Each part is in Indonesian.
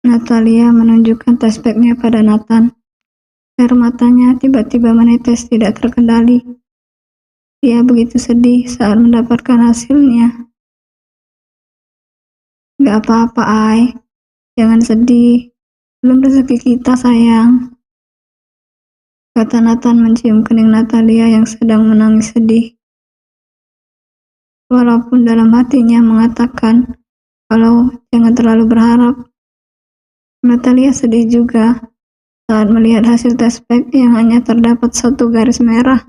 Natalia menunjukkan tespeknya pada Nathan. Air matanya tiba-tiba menetes tidak terkendali. Dia begitu sedih saat mendapatkan hasilnya. Gak apa-apa, Ai. Jangan sedih. Belum rezeki kita, sayang. Kata Nathan mencium kening Natalia yang sedang menangis sedih. Walaupun dalam hatinya mengatakan kalau jangan terlalu berharap. Natalia sedih juga saat melihat hasil tespek yang hanya terdapat 1 garis merah.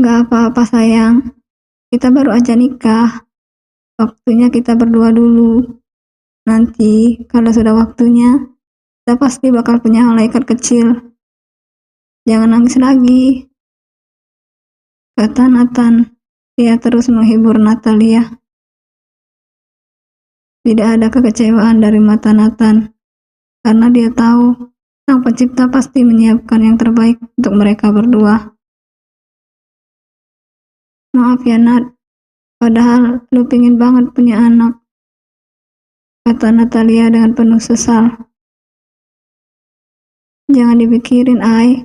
Gak apa-apa, sayang. Kita baru aja nikah. Waktunya kita berdua dulu. Nanti kalau sudah waktunya, kita pasti bakal punya malaikat kecil. Jangan nangis lagi, kata Nathan. Dia terus menghibur Natalia. Tidak ada kekecewaan dari mata Nathan, karena dia tahu Sang Pencipta pasti menyiapkan yang terbaik untuk mereka berdua. Maaf ya, Nat, padahal lu pingin banget punya anak, kata Natalia dengan penuh sesal. Jangan dipikirin, Ai.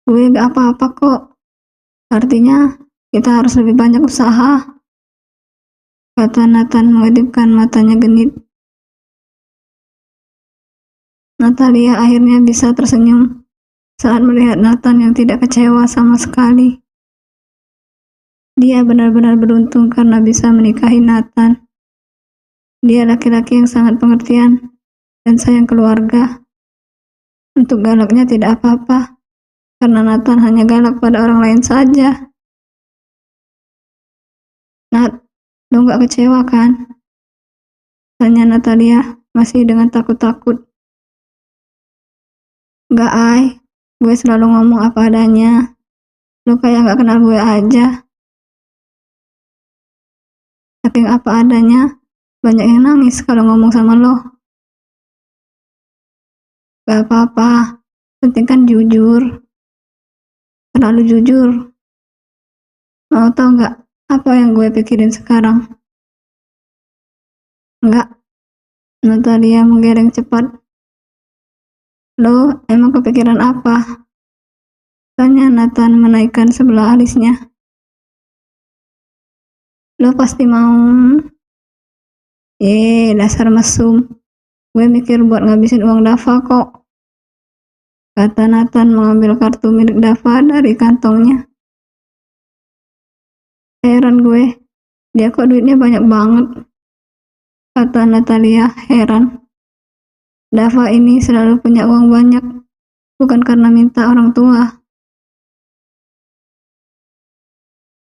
Gue gak apa-apa kok. Artinya kita harus lebih banyak usaha, kata Nathan mengedipkan matanya genit. Natalia akhirnya bisa tersenyum saat melihat Nathan yang tidak kecewa sama sekali. Dia benar-benar beruntung karena bisa menikahi Nathan. Dia laki-laki yang sangat pengertian dan sayang keluarga. Untuk galaknya tidak apa-apa, karena Nathan hanya galak pada orang lain saja. Nat, lo gak kecewa kan? Tanya Natalia masih dengan takut-takut. Gak, Ai. Gue selalu ngomong apa adanya. Lo kayak gak kenal gue aja. Saking apa adanya, banyak yang nangis kalau ngomong sama lo. Gak apa-apa, penting kan jujur. Terlalu jujur. Mau tau gak apa yang gue pikirin sekarang? Enggak, Natalia menggeleng cepat. Lo emang kepikiran apa? Tanya Nathan menaikkan sebelah alisnya. Lo pasti mau. Dasar mesum. Gue mikir buat ngabisin uang Dava kok, kata Nathan mengambil kartu milik Dava dari kantongnya. Heran gue, dia kok duitnya banyak banget, kata Natalia heran. Dava ini selalu punya uang banyak, bukan karena minta orang tua.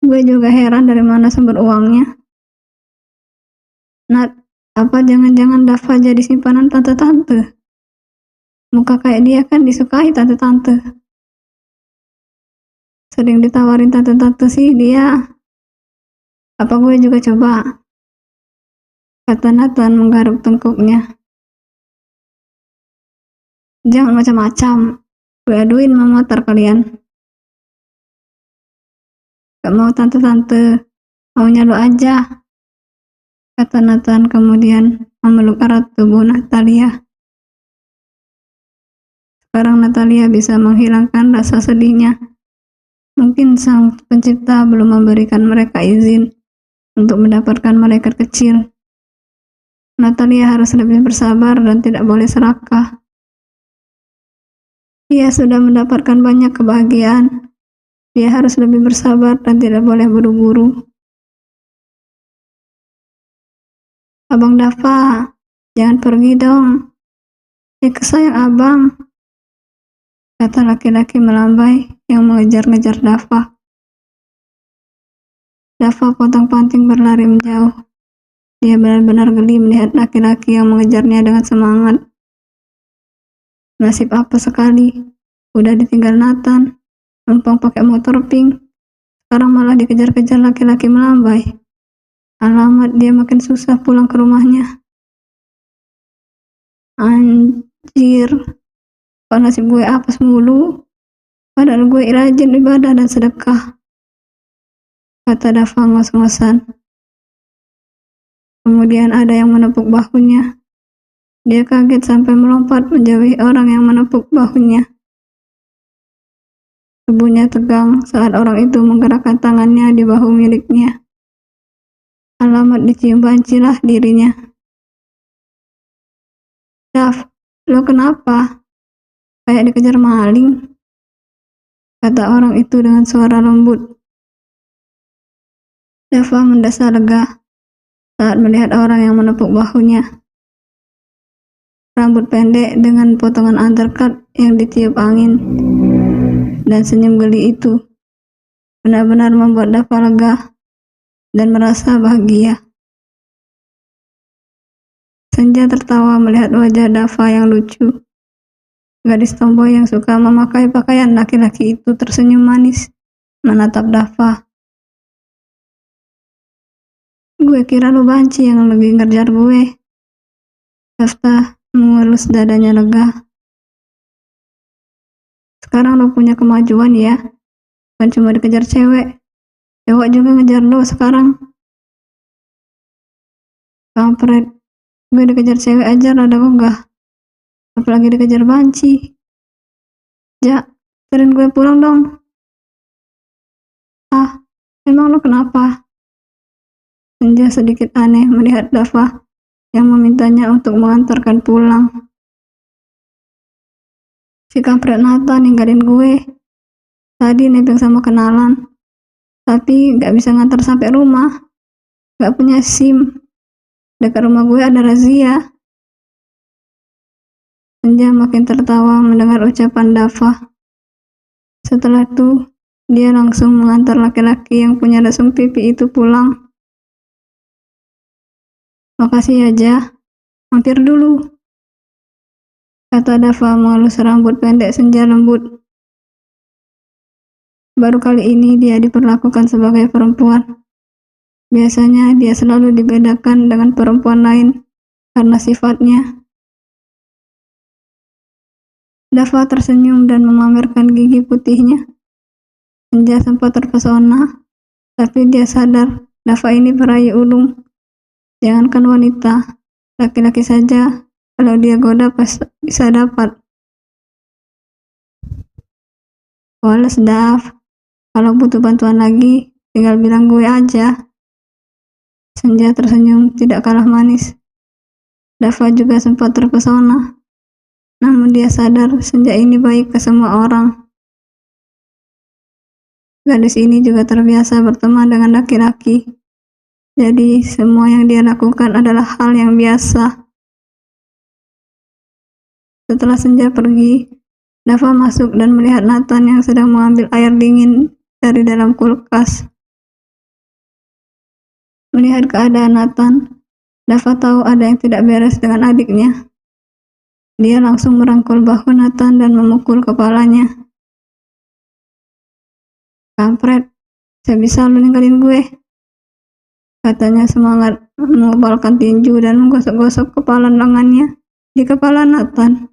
Gue juga heran dari mana sumber uangnya. Nat, apa jangan-jangan Dava jadi simpanan tante-tante? Muka kayak dia kan disukai tante-tante. Sering ditawarin tante-tante sih dia. Apa gue juga coba? Kata Nathan menggaruk tengkuknya. Jangan macam-macam. Gue aduin mama motor kalian. Gak mau tante-tante, maunya lo aja, kata Nathan kemudian memeluk erat tubuh Natalia. Sekarang Natalia bisa menghilangkan rasa sedihnya. Mungkin Sang Pencipta belum memberikan mereka izin untuk mendapatkan malaikat kecil. Natalia harus lebih bersabar dan tidak boleh serakah. Dia sudah mendapatkan banyak kebahagiaan. Dia harus lebih bersabar dan tidak boleh buru-buru. Abang Dava, jangan pergi dong. Sayang abang, kata laki-laki melambai yang mengejar-ngejar Dava. Dava pontang-panting berlari menjauh. Dia benar-benar geli melihat laki-laki yang mengejarnya dengan semangat. Nasib apa sekali, udah ditinggal Nathan, numpang pakai motor pink, sekarang malah dikejar-kejar laki-laki melambai. Alamat, dia makin susah pulang ke rumahnya. Anjir, kok nasib gue apes mulu, padahal gue rajin ibadah dan sedekah, kata Dava ngos-ngosan. Kemudian ada yang menepuk bahunya. Dia kaget sampai melompat menjauhi orang yang menepuk bahunya. Tubuhnya tegang saat orang itu menggerakkan tangannya di bahu miliknya. Alamat dicium bancilah dirinya. "Daf, lo kenapa? Kayak dikejar maling," kata orang itu dengan suara lembut. Dava mendesah lega saat melihat orang yang menepuk bahunya. Rambut pendek dengan potongan undercut yang ditiup angin dan senyum geli itu benar-benar membuat Dava lega dan merasa bahagia. Senja tertawa melihat wajah Dava yang lucu. Gadis tomboy yang suka memakai pakaian laki-laki itu tersenyum manis menatap Dava. "Gue kira lo banci yang lebih ngejar gue." Dava mengelus dadanya lega. "Sekarang lo punya kemajuan ya, bukan cuma dikejar cewek. Cowok juga ngejar lo sekarang." "Kampret, gue dikejar cewek aja rada ogah, apalagi dikejar banci. Ja, terin gue pulang dong." "Ah, emang lo kenapa?" Senja sedikit aneh melihat Dava yang memintanya untuk mengantarkan pulang. "Si kampret Nathan ninggalin gue. Tadi nebeng sama kenalan, tapi gak bisa ngantar sampai rumah. Gak punya SIM. Dekat rumah gue ada razia." Senja makin tertawa mendengar ucapan Dava. Setelah itu, dia langsung mengantar laki-laki yang punya lesung pipi itu pulang. "Makasih ya, Ja. Mampir dulu," kata Dava mengelus rambut pendek Senja lembut. Baru kali ini dia diperlakukan sebagai perempuan. Biasanya dia selalu dibedakan dengan perempuan lain karena sifatnya. Dava tersenyum dan memamerkan gigi putihnya. Senja sempat terpesona, tapi dia sadar Dava ini peraih ulung. Jangankan wanita, laki-laki saja kalau dia goda bisa dapat. "Wales, Dav. Kalau butuh bantuan lagi, tinggal bilang gue aja." Senja tersenyum tidak kalah manis. Dava juga sempat terpesona, namun dia sadar Senja ini baik ke semua orang. Gadis ini juga terbiasa berteman dengan laki-laki, jadi semua yang dia lakukan adalah hal yang biasa. Setelah Senja pergi, Dava masuk dan melihat Nathan yang sedang mengambil air dingin dari dalam kulkas. Melihat keadaan Nathan, Dava tahu ada yang tidak beres dengan adiknya. Dia langsung merangkul bahu Nathan dan memukul kepalanya. "Kampret, sebisa lu ninggalin gue," katanya semangat mengobalkan tinju dan menggosok-gosok kepala lengannya di kepala Nathan.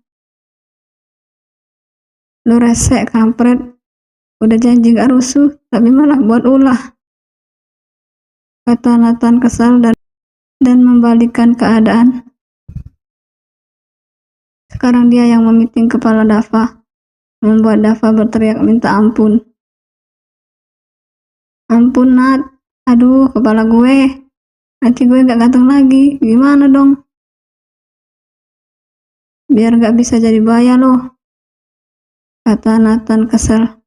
"Lu resek, kampret. Udah janji gak rusuh, tapi malah buat ulah," kata Nathan kesal dan membalikkan keadaan. Sekarang dia yang memiting kepala Dava, membuat Dava berteriak minta ampun. "Ampun, Nat. Aduh, kepala gue. Nanti gue gak ganteng lagi. Gimana dong? Biar gak bisa jadi baya loh," kata Nathan kesal.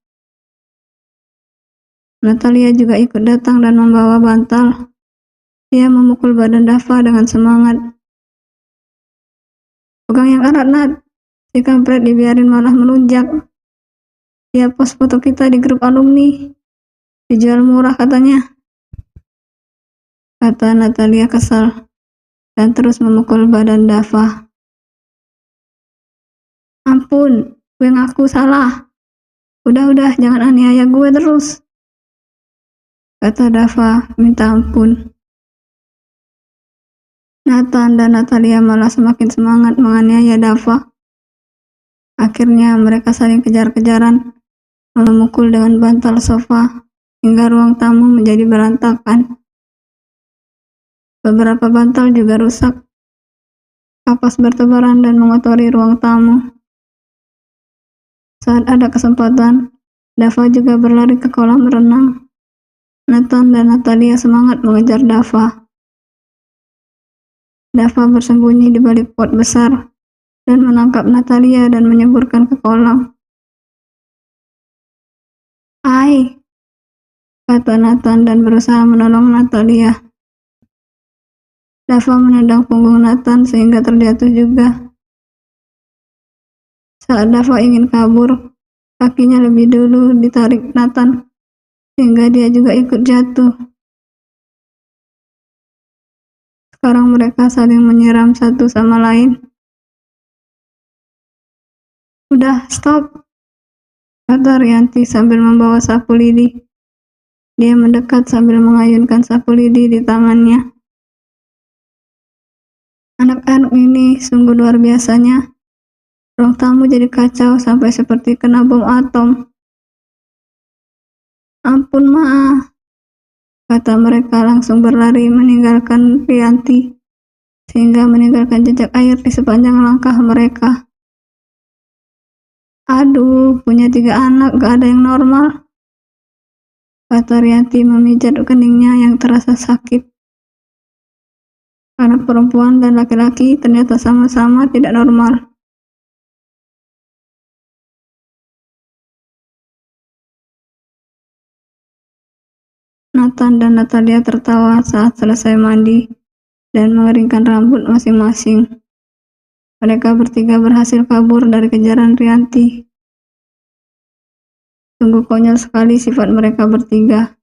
Natalia juga ikut datang dan membawa bantal. Dia memukul badan Dava dengan semangat. "Pegang yang erat, Nat. Si kampret dibiarin malah melunjak. Dia post foto kita di grup alumni. Dijual murah katanya," kata Natalia kesal dan terus memukul badan Dava. "Ampun, gue ngaku salah. Udah, jangan aniaya gue terus," kata Dava minta ampun. Nathan dan Natalia malah semakin semangat menganiaya Dava. Akhirnya mereka saling kejar-kejaran, memukul dengan bantal sofa hingga ruang tamu menjadi berantakan. Beberapa bantal juga rusak. Kapas bertebaran dan mengotori ruang tamu. Saat ada kesempatan, Dava juga berlari ke kolam renang. Nathan dan Natalia semangat mengejar Dava. Dava bersembunyi di balik pot besar dan menangkap Natalia dan menyeburkan ke kolam. "Ai!" kata Nathan dan berusaha menolong Natalia. Dava menendang punggung Nathan sehingga terjatuh juga. Saat Dava ingin kabur, kakinya lebih dulu ditarik Nathan sehingga dia juga ikut jatuh. Sekarang mereka saling menyiram satu sama lain. "Udah, stop," kata Rianti sambil membawa sapu lidi. Dia mendekat sambil mengayunkan sapu lidi di tangannya. Anak-anak ini sungguh luar biasanya. Ruang tamu jadi kacau sampai seperti kena bom atom. "Ampun, Ma," kata mereka langsung berlari meninggalkan Rianti, sehingga meninggalkan jejak air di sepanjang langkah mereka. "Aduh, punya 3 anak gak ada yang normal," kata Rianti memijat keningnya yang terasa sakit. Anak perempuan dan laki-laki ternyata sama-sama tidak normal. Nathan dan Natalia tertawa saat selesai mandi dan mengeringkan rambut masing-masing. Mereka bertiga berhasil kabur dari kejaran Rianti. Sungguh konyol sekali sifat mereka bertiga.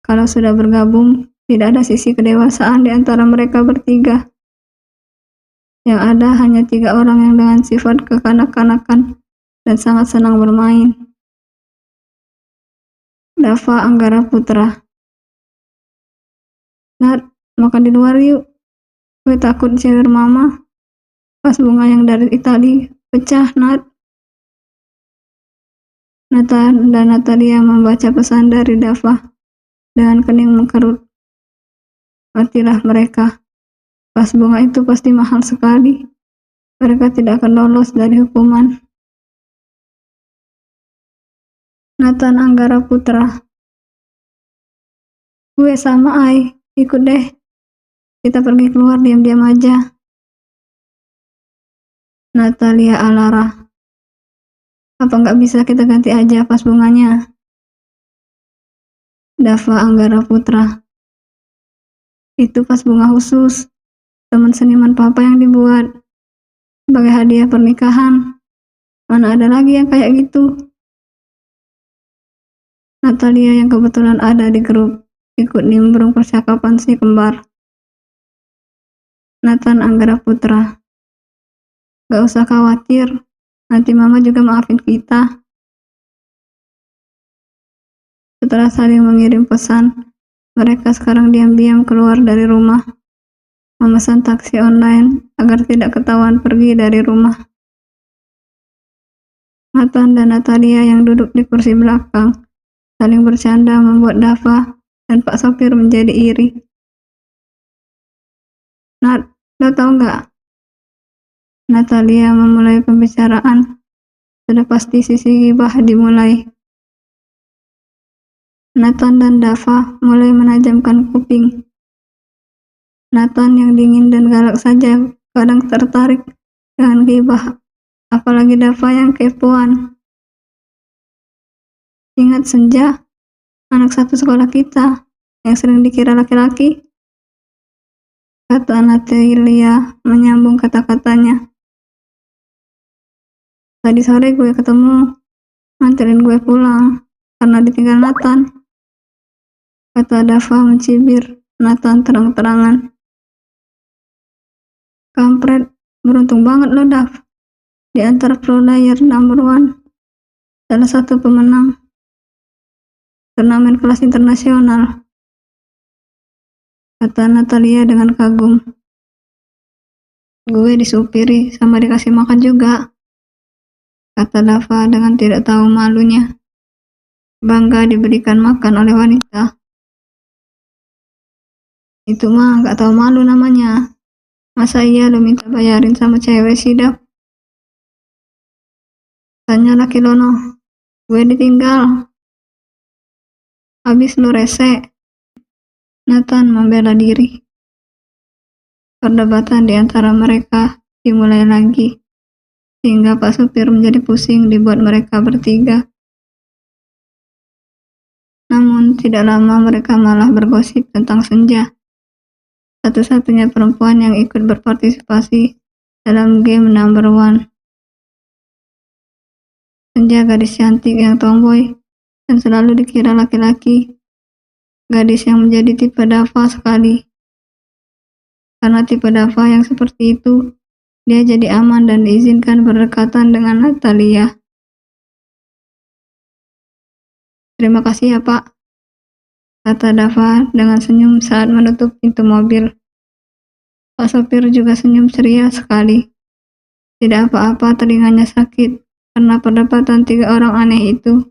Kalau sudah bergabung, tidak ada sisi kedewasaan di antara mereka bertiga. Yang ada hanya 3 orang yang dengan sifat kekanak-kanakan dan sangat senang bermain. Dava Anggara Putra. "Nat, makan di luar yuk. Gue takut cewek mama. Pas bunga yang dari Itali pecah, Nat." Nathan dan Natalia membaca pesan dari Dava dengan kening mengkerut. Matilah mereka. Pas bunga itu pasti mahal sekali. Mereka tidak akan lolos dari hukuman. Nathan Anggara Putra. "Gue sama Ai, ikut deh. Kita pergi keluar diam-diam aja." Natalia Alara. "Apa nggak bisa kita ganti aja pas bunganya?" Dava Anggara Putra. "Itu pas bunga khusus, teman seniman papa yang dibuat sebagai hadiah pernikahan. Mana ada lagi yang kayak gitu." Natalia yang kebetulan ada di grup ikut nimbrung percakapan si kembar. Nathan Anggara Putra. "Gak usah khawatir, nanti mama juga maafin kita." Setelah saling mengirim pesan, mereka sekarang diam-diam keluar dari rumah, memesan taksi online agar tidak ketahuan pergi dari rumah. Nathan dan Natalia yang duduk di kursi belakang saling bercanda membuat Dava dan Pak Sopir menjadi iri. "Nat, lo tau nggak?" Natalia memulai pembicaraan. Sudah pasti sisi gibah dimulai. Nathan dan Dava mulai menajamkan kuping. Nathan yang dingin dan galak saja kadang tertarik dengan gibah, apalagi Dava yang kepoan. "Ingat Senja, anak satu sekolah kita, yang sering dikira laki-laki?" kata Natalia menyambung kata-katanya. "Tadi sore gue ketemu, nganterin gue pulang karena ditinggal Nathan," kata Dava mencibir Nathan terang-terangan. "Kampret, beruntung banget lo, Dav. Di antara player number 1, salah satu pemenang turnamen kelas internasional," kata Natalia dengan kagum. "Gue disupiri sama dikasih makan juga," kata Dava dengan tidak tahu malunya. Bangga diberikan makan oleh wanita. Itu mah gak tahu malu namanya. Masa iya lu minta bayarin sama cewek sih, Dap? Tanya laki lono. Gue ditinggal. Habis lu rese. Nathan membela diri. Perdebatan di antara mereka dimulai lagi, sehingga Pak Supir menjadi pusing dibuat mereka bertiga. Namun tidak lama mereka malah bergosip tentang Senja, satu-satunya perempuan yang ikut berpartisipasi dalam game number one. Senja gadis cantik yang tomboy dan selalu dikira laki-laki, gadis yang menjadi tipe Dava sekali. Karena tipe Dava yang seperti itu, dia jadi aman dan diizinkan berdekatan dengan Natalia. Terima kasih ya, Pak, kata Dava dengan senyum saat menutup pintu mobil. Pak sopir juga senyum ceria sekali. Tidak apa-apa telinganya sakit karena perdebatan tiga orang aneh itu.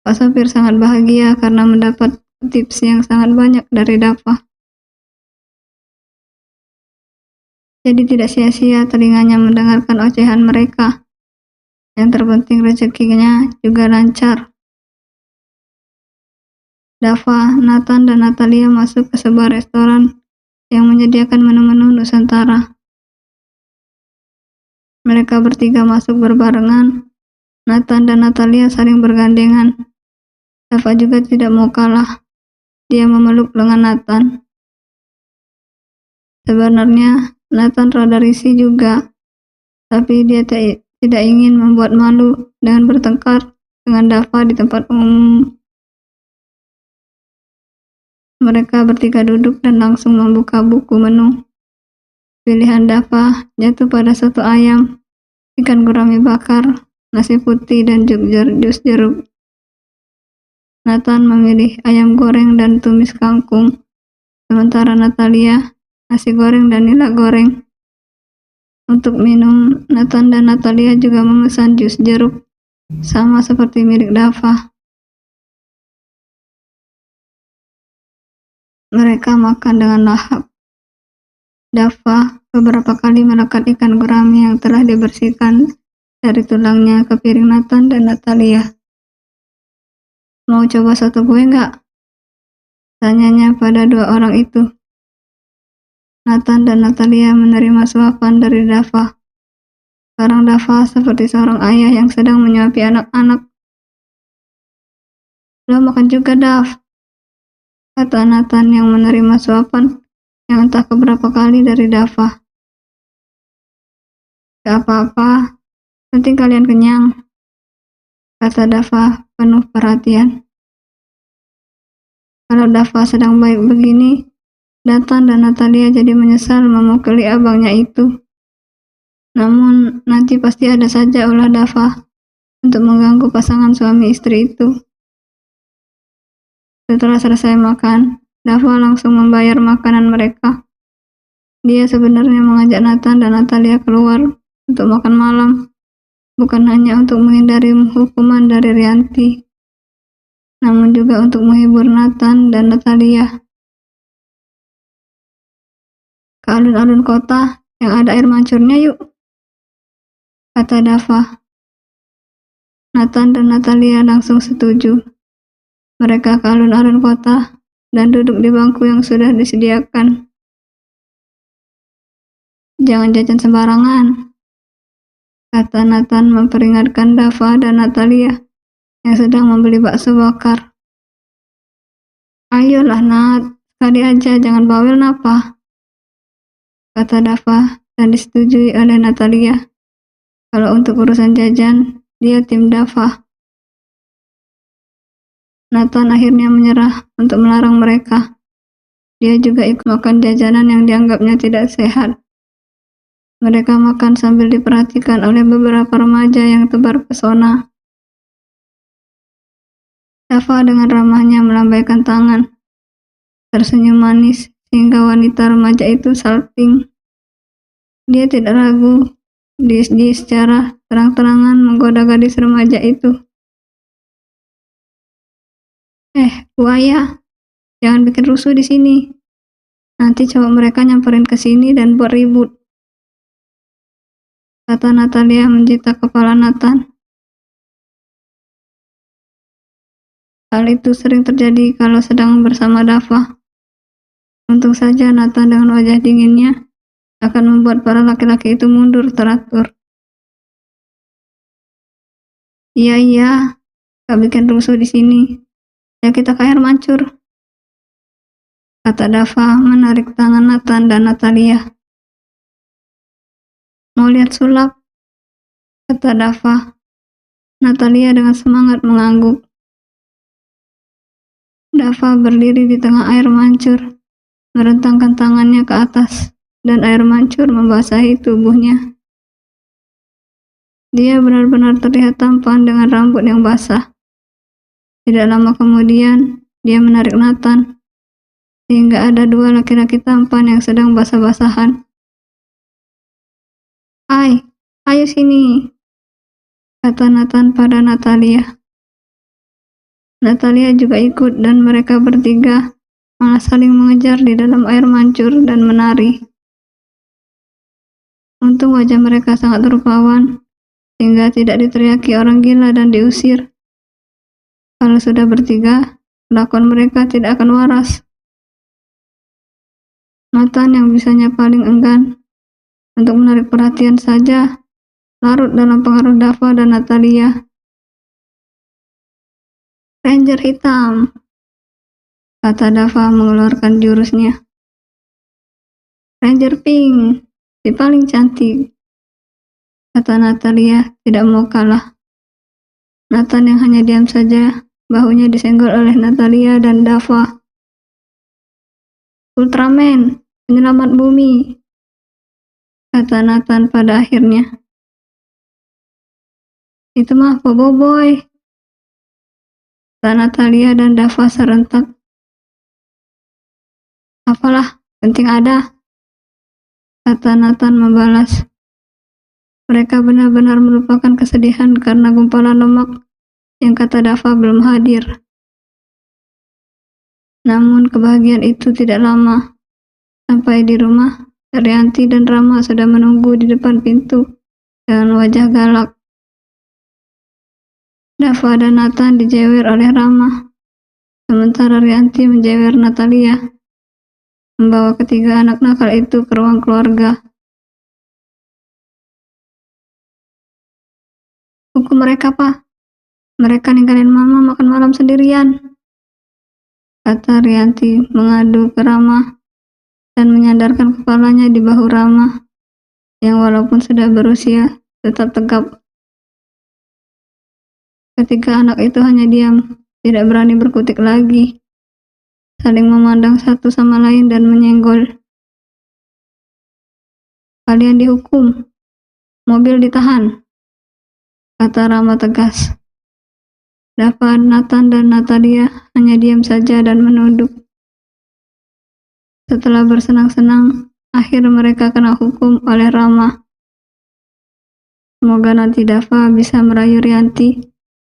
Pak sopir sangat bahagia karena mendapat tips yang sangat banyak dari Dava. Jadi tidak sia-sia telinganya mendengarkan ocehan mereka. Yang terpenting rezekinya juga lancar. Dava, Nathan, dan Natalia masuk ke sebuah restoran yang menyediakan menu-menu Nusantara. Mereka bertiga masuk berbarengan. Nathan dan Natalia saling bergandengan. Dava juga tidak mau kalah. Dia memeluk lengan Nathan. Sebenarnya Nathan rada risih juga, tapi dia tidak ingin membuat malu dengan bertengkar dengan Dava di tempat umum. Mereka bertiga duduk dan langsung membuka buku menu. Pilihan Dava jatuh pada soto ayam, ikan gurame bakar, nasi putih, dan jus jeruk. Nathan memilih ayam goreng dan tumis kangkung, sementara Natalia nasi goreng dan nila goreng. Untuk minum, Nathan dan Natalia juga memesan jus jeruk, sama seperti milik Dava. Mereka makan dengan lahap. Dava beberapa kali melekat ikan gurame yang telah dibersihkan dari tulangnya ke piring Nathan dan Natalia. Mau coba soto gue nggak? Tanyanya pada dua orang itu. Nathan dan Natalia menerima suapan dari Dava. Sekarang Dava seperti seorang ayah yang sedang menyuapi anak-anak. Lo makan juga, Dav, kata Nathan yang menerima suapan yang entah keberapa kali dari Dava. Gak apa-apa, penting kalian kenyang, kata Dava penuh perhatian. Kalau Dava sedang baik begini, Nathan dan Natalia jadi menyesal memukuli abangnya itu. Namun nanti pasti ada saja ulah Dava untuk mengganggu pasangan suami istri itu. Setelah selesai makan, Dava langsung membayar makanan mereka. Dia sebenarnya mengajak Nathan dan Natalia keluar untuk makan malam, bukan hanya untuk menghindari hukuman dari Rianti, namun juga untuk menghibur Nathan dan Natalia. Ke alun-alun kota yang ada air mancurnya yuk, kata Dava. Nathan dan Natalia langsung setuju. Mereka ke alun-alun kota dan duduk di bangku yang sudah disediakan. Jangan jajan sembarangan, kata Nathan memperingatkan Dava dan Natalia yang sedang membeli bakso bakar. Ayolah Nat, sekali aja, jangan bawel napa, kata Dava dan disetujui oleh Natalia. Kalau untuk urusan jajan, dia tim Dava. Nathan akhirnya menyerah untuk melarang mereka. Dia juga ikut makan jajanan yang dianggapnya tidak sehat. Mereka makan sambil diperhatikan oleh beberapa remaja yang tebar pesona. Dava dengan ramahnya melambaikan tangan, tersenyum manis sehingga wanita remaja itu salting. Dia tidak ragu di secara terang-terangan menggoda gadis remaja itu. Buaya, jangan bikin rusuh di sini, Nanti cowok mereka nyamperin ke sini dan buat ribut, kata Natalia menjitak kepala Nathan. Hal itu sering terjadi kalau sedang bersama Dava. Untung saja Nathan dengan wajah dinginnya akan membuat para laki-laki itu mundur teratur. Iya, gak bikin rusuh di sini. Ya kita ke air mancur, kata Dava menarik tangan Nathan dan Natalia. Mau lihat sulap? Kata Dava. Natalia dengan semangat mengangguk. Dava berdiri di tengah air mancur, merentangkan tangannya ke atas, dan air mancur membasahi tubuhnya. Dia benar-benar terlihat tampan dengan rambut yang basah. Tidak lama kemudian, dia menarik Nathan, sehingga ada dua laki-laki tampan yang sedang basah-basahan. "Hai, ayo sini," kata Nathan pada Natalia. Natalia juga ikut dan mereka bertiga malah saling mengejar di dalam air mancur dan menari. Untung wajah mereka sangat rupawan, sehingga tidak diteriaki orang gila dan diusir. Kalau sudah bertiga, kelakuan mereka tidak akan waras. Nathan yang bisanya paling enggan untuk menarik perhatian saja, larut dalam pengaruh Dava dan Natalia. "Ranger hitam," kata Dava mengeluarkan jurusnya. "Ranger pink, si paling cantik," kata Natalia tidak mau kalah. Nathan yang hanya diam saja, bahunya disenggol oleh Natalia dan Dava. "Ultraman, penyelamat bumi," kata Nathan pada akhirnya. "Itu mah Boboiboy," kata Natalia dan Dava serentak. "Apalah, penting ada," kata Nathan membalas. Mereka benar-benar melupakan kesedihan karena gumpalan lemak yang kata Dava belum hadir. Namun kebahagiaan itu tidak lama. Sampai di rumah, Rianti dan Rama sudah menunggu di depan pintu dengan wajah galak. Dava dan Nathan dijewer oleh Rama, sementara Rianti menjewer Natalia, membawa ketiga anak nakal itu ke ruang keluarga. "Hukum mereka, Pak. Mereka ninggalin Mama makan malam sendirian," kata Rianti mengadu ke Rama dan menyandarkan kepalanya di bahu Rama, yang walaupun sudah berusia, tetap tegap. Ketiga anak itu hanya diam, tidak berani berkutik lagi, saling memandang satu sama lain dan menyenggol. "Kalian dihukum, mobil ditahan," kata Rama tegas. Dava, Nathan, dan Natalia hanya diam saja dan menunduk. Setelah bersenang-senang, akhir mereka kena hukum oleh Rama. Semoga nanti Dava bisa merayu Rianti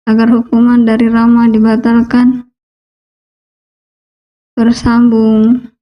agar hukuman dari Rama dibatalkan. Bersambung.